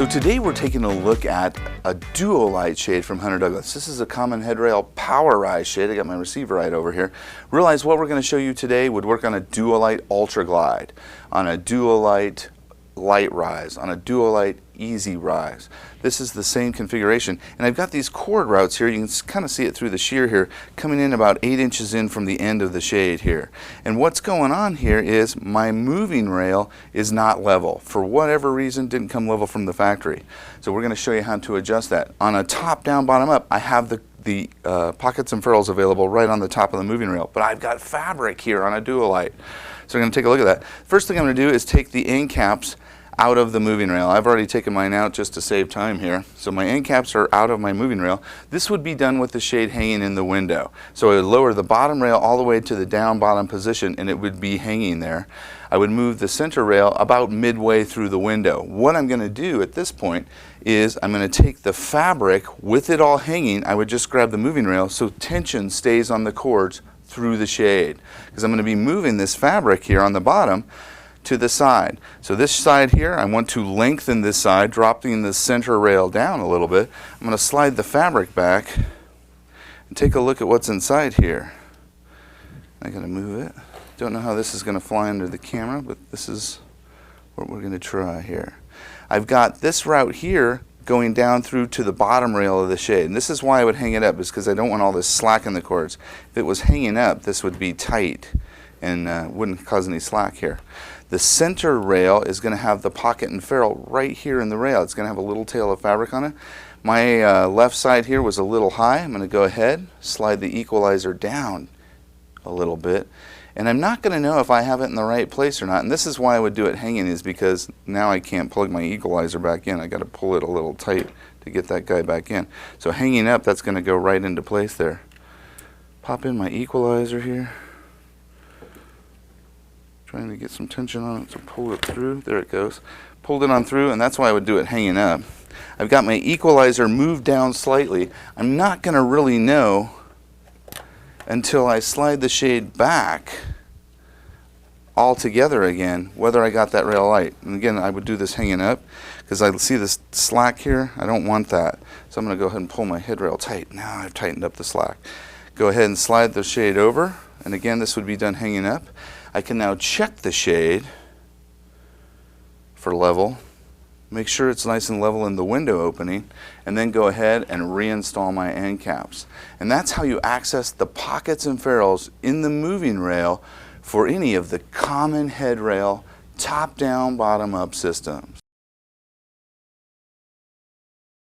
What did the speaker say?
So today we're taking a look at a Duolite shade from Hunter Douglas. This is a common headrail powerized shade. I got my receiver right over here. Realize what we're going to show you today would work on a Duolite Ultra Glide, on a Duolite Light Rise, on a Duolite Easy Rise. This is the same configuration, and I've got these cord routes here. You can kind of see it through the shear here, coming in about 8 inches in from the end of the shade here. And what's going on here is my moving rail is not level. For whatever reason, didn't come level from the factory. So we're going to show you how to adjust that. On a top down, bottom up, I have the pockets and ferrules available right on the top of the moving rail, but I've got fabric here on a Duolite. So we're going to take a look at that. First thing I'm going to do is take the end caps out of the moving rail. I've already taken mine out just to save time here. So my end caps are out of my moving rail. This would be done with the shade hanging in the window. So I would lower the bottom rail all the way to the down bottom position and it would be hanging there. I would move the center rail about midway through the window. What I'm going to do at this point is I'm going to take the fabric with it all hanging. I would just grab the moving rail so tension stays on the cords through the shade, because I'm going to be moving this fabric here on the bottom to the side. So this side here, I want to lengthen this side, dropping the center rail down a little bit. I'm going to slide the fabric back and take a look at what's inside here. I got to move it. Don't know how this is going to fly under the camera, but this is what we're going to try here. I've got this route here going down through to the bottom rail of the shade, and this is why I would hang it up, is because I don't want all this slack in the cords. If it was hanging up, this would be tight and wouldn't cause any slack here. The center rail is going to have the pocket and ferrule right here in the rail. It's going to have a little tail of fabric on it. My left side here was a little high. I'm going to go ahead, slide the equalizer down a little bit, and I'm not going to know if I have it in the right place or not. And this is why I would do it hanging, is because now I can't plug my equalizer back in. I got to pull it a little tight to get that guy back in. So hanging up, that's going to go right into place there. Pop in my equalizer here. Trying to get some tension on it to pull it through. There it goes. Pulled it on through, and that's why I would do it hanging up. I've got my equalizer moved down slightly. I'm not going to really know until I slide the shade back all together again whether I got that rail light. And again, I would do this hanging up because I see this slack here. I don't want that. So I'm going to go ahead and pull my head rail tight. Now I've tightened up the slack. Go ahead and slide the shade over. And again, this would be done hanging up. I can now check the shade for level, make sure it's nice and level in the window opening, and then go ahead and reinstall my end caps. And that's how you access the pockets and ferrules in the moving rail for any of the common headrail top-down, bottom-up systems.